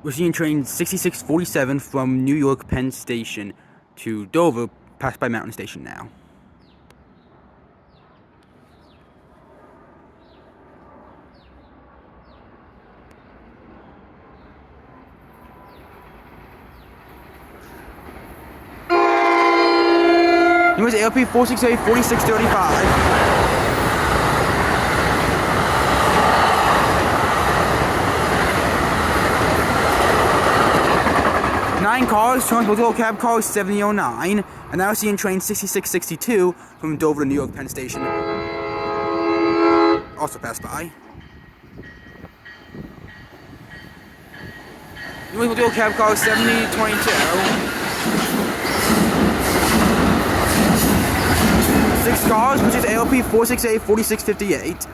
We're seeing train 6647 from New York Penn Station to Dover, passed by Mountain Station now. Numbers ALP 468 4635. Nine cars, Toronto cab car 7009, and now we're seeing train 6662 from Dover to New York Penn Station. Also passed by. Toronto cab car 7022. 6 cars, which is ALP 468 4658.